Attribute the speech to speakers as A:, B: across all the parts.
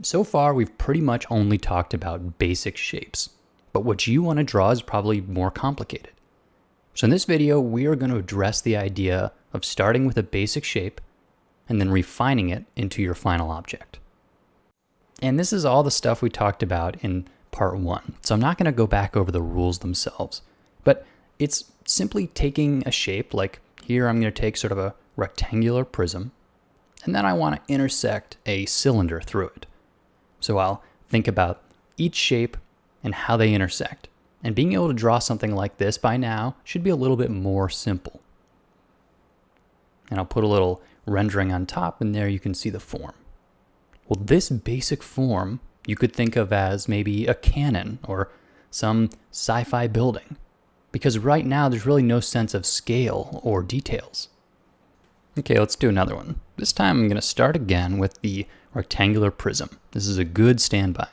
A: So far, we've pretty much only talked about basic shapes, but what you want to draw is probably more complicated. So in this video, we are going to address the idea of starting with a basic shape and then refining it into your final object. And this is all the stuff we talked about in part 1, so I'm not going to go back over the rules themselves, but it's simply taking a shape, like here I'm going to take sort of a rectangular prism, and then I want to intersect a cylinder through it. So I'll think about each shape and how they intersect. And being able to draw something like this by now should be a little bit more simple. And I'll put a little rendering on top, and there you can see the form. Well, this basic form you could think of as maybe a cannon or some sci-fi building, because right now there's really no sense of scale or details. Okay, let's do another one. This time I'm going to start again with the rectangular prism. This is a good standby,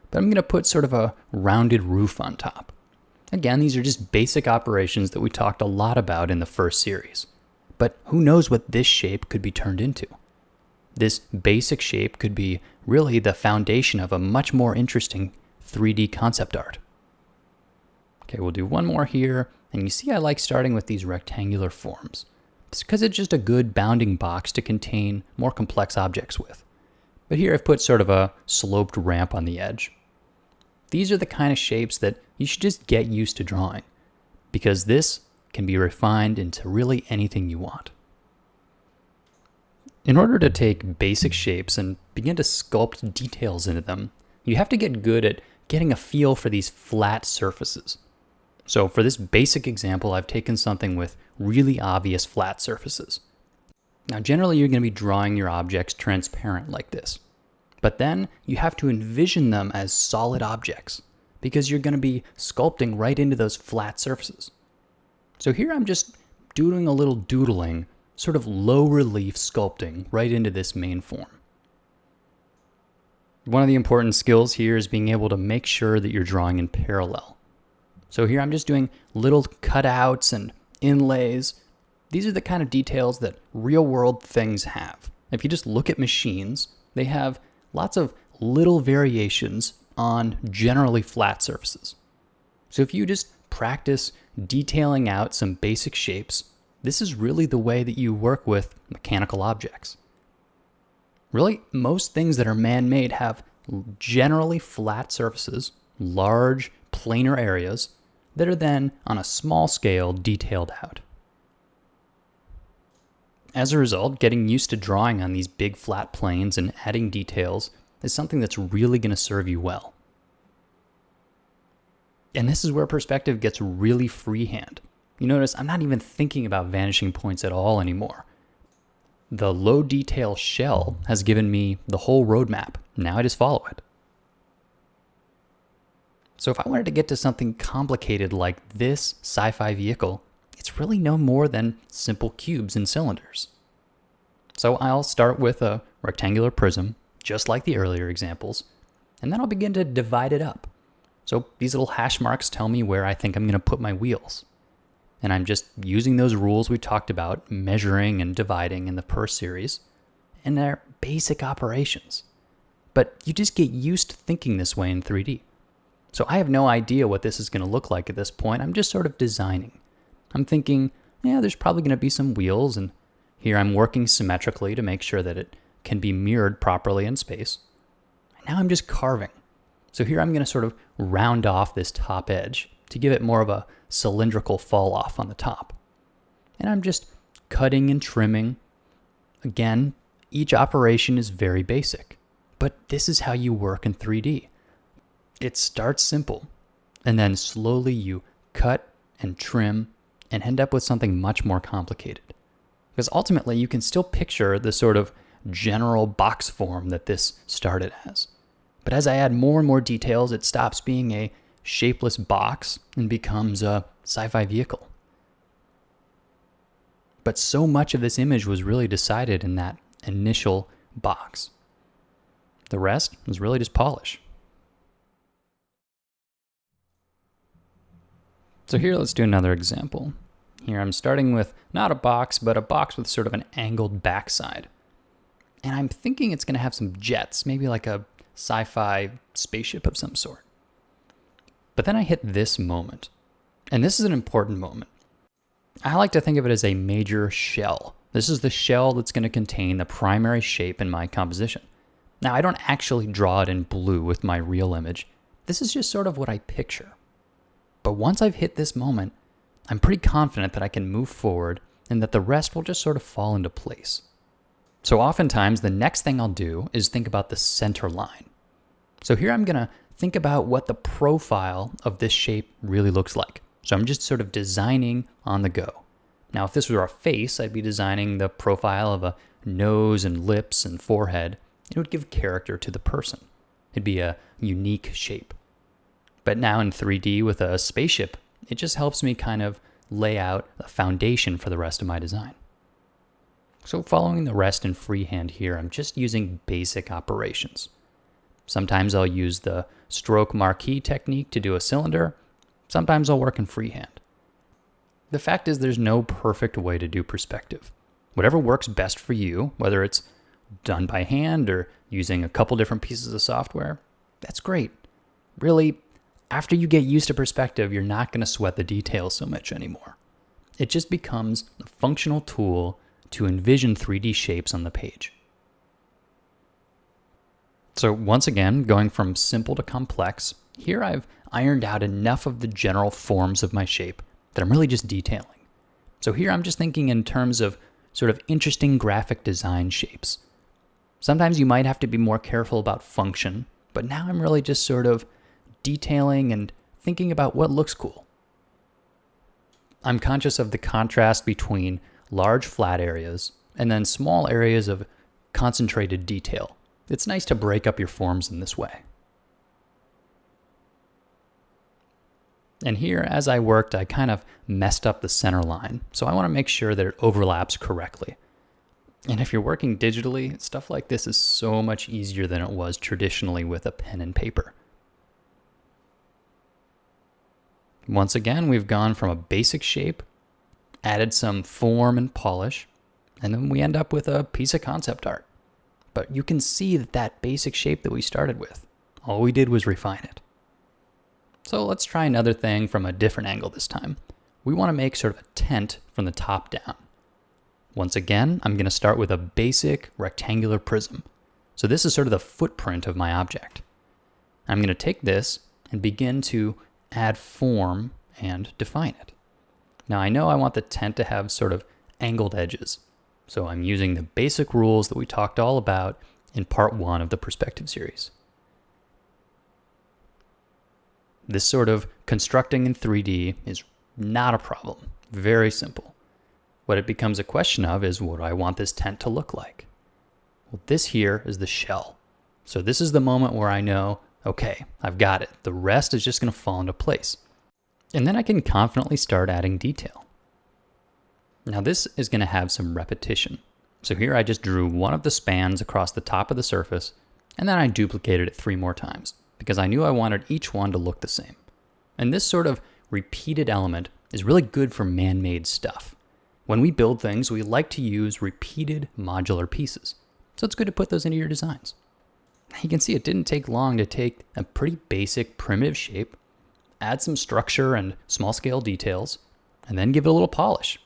A: but I'm going to put sort of a rounded roof on top. Again, these are just basic operations that we talked a lot about in the first series. But who knows what this shape could be turned into? This basic shape could be really the foundation of a much more interesting 3D concept art. Okay, we'll do one more here, and you see I like starting with these rectangular forms. It's because it's just a good bounding box to contain more complex objects with. But here I've put sort of a sloped ramp on the edge. These are the kind of shapes that you should just get used to drawing, because this can be refined into really anything you want. In order to take basic shapes and begin to sculpt details into them, you have to get good at getting a feel for these flat surfaces. So for this basic example, I've taken something with really obvious flat surfaces. Now generally you're going to be drawing your objects transparent like this. But then you have to envision them as solid objects, because you're going to be sculpting right into those flat surfaces. So here I'm just doing a little doodling, sort of low relief sculpting right into this main form. One of the important skills here is being able to make sure that you're drawing in parallel. So here I'm just doing little cutouts and inlays. These are the kind of details that real world things have. If you just look at machines, they have lots of little variations on generally flat surfaces. So if you just practice detailing out some basic shapes, this is really the way that you work with mechanical objects. Really, most things that are man-made have generally flat surfaces, large planar areas that are then on a small scale detailed out. As a result, getting used to drawing on these big flat planes and adding details is something that's really going to serve you well. And this is where perspective gets really freehand. You notice I'm not even thinking about vanishing points at all anymore. The low detail shell has given me the whole roadmap. Now I just follow it. So if I wanted to get to something complicated like this sci-fi vehicle, it's really no more than simple cubes and cylinders. So I'll start with a rectangular prism, just like the earlier examples, and then I'll begin to divide it up. So these little hash marks tell me where I think I'm going to put my wheels. And I'm just using those rules we talked about, measuring and dividing in the first series, and they're basic operations. But you just get used to thinking this way in 3D. So I have no idea what this is going to look like at this point. I'm just sort of designing. I'm thinking, yeah, there's probably going to be some wheels, and here I'm working symmetrically to make sure that it can be mirrored properly in space. And now I'm just carving. So here I'm going to sort of round off this top edge to give it more of a cylindrical fall off on the top. And I'm just cutting and trimming. Again, each operation is very basic, but this is how you work in 3D. It starts simple, and then slowly you cut and trim and end up with something much more complicated. Because ultimately you can still picture the sort of general box form that this started as. But as I add more and more details, it stops being a shapeless box and becomes a sci-fi vehicle. But so much of this image was really decided in that initial box. The rest was really just polish. So here, let's do another example. Here I'm starting with not a box, but a box with sort of an angled backside. And I'm thinking it's going to have some jets, maybe like a sci-fi spaceship of some sort. But then I hit this moment, and this is an important moment. I like to think of it as a major shell. This is the shell that's going to contain the primary shape in my composition. Now, I don't actually draw it in blue with my real image. This is just sort of what I picture. But once I've hit this moment, I'm pretty confident that I can move forward and that the rest will just sort of fall into place. So oftentimes, the next thing I'll do is think about the center line. So here I'm going to think about what the profile of this shape really looks like. So I'm just sort of designing on the go. Now, if this were a face, I'd be designing the profile of a nose and lips and forehead. It would give character to the person. It'd be a unique shape. But now in 3D with a spaceship, it just helps me kind of lay out a foundation for the rest of my design. So following the rest in freehand here, I'm just using basic operations. Sometimes I'll use the stroke marquee technique to do a cylinder. Sometimes I'll work in freehand. The fact is there's no perfect way to do perspective. Whatever works best for you, whether it's done by hand or using a couple different pieces of software, that's great. Really, after you get used to perspective, you're not going to sweat the details so much anymore. It just becomes a functional tool to envision 3D shapes on the page. So once again, going from simple to complex, here I've ironed out enough of the general forms of my shape that I'm really just detailing. So here I'm just thinking in terms of sort of interesting graphic design shapes. Sometimes you might have to be more careful about function, but now I'm really just sort of detailing and thinking about what looks cool. I'm conscious of the contrast between large flat areas and then small areas of concentrated detail. It's nice to break up your forms in this way. And here, as I worked, I kind of messed up the center line, so I want to make sure that it overlaps correctly. And if you're working digitally, stuff like this is so much easier than it was traditionally with a pen and paper. Once again, we've gone from a basic shape, added some form and polish, and then we end up with a piece of concept art. But you can see that that basic shape that we started with, all we did was refine it. So let's try another thing from a different angle this time. We want to make sort of a tent from the top down. Once again, I'm going to start with a basic rectangular prism. So this is sort of the footprint of my object. I'm going to take this and begin to add form and define it. Now I know I want the tent to have sort of angled edges. So I'm using the basic rules that we talked all about in part 1 of the perspective series. This sort of constructing in 3D is not a problem. Very simple. What it becomes a question of is, what do I want this tent to look like? Well, this here is the shell. So this is the moment where I know, okay, I've got it. The rest is just going to fall into place. And then I can confidently start adding detail. Now this is going to have some repetition. So here I just drew one of the spans across the top of the surface, and then I duplicated it 3 more times, because I knew I wanted each one to look the same. And this sort of repeated element is really good for man-made stuff. When we build things, we like to use repeated modular pieces. So it's good to put those into your designs. You can see it didn't take long to take a pretty basic primitive shape, add some structure and small-scale details, and then give it a little polish.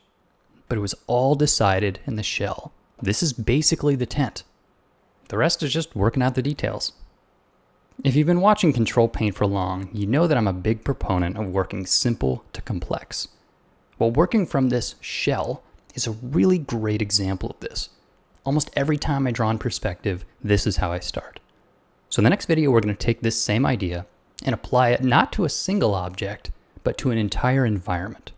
A: But it was all decided in the shell. This is basically the tent. The rest is just working out the details. If you've been watching Control Paint for long, you know that I'm a big proponent of working simple to complex. Well, working from this shell is a really great example of this. Almost every time I draw in perspective, this is how I start. So in the next video, we're going to take this same idea and apply it not to a single object, but to an entire environment.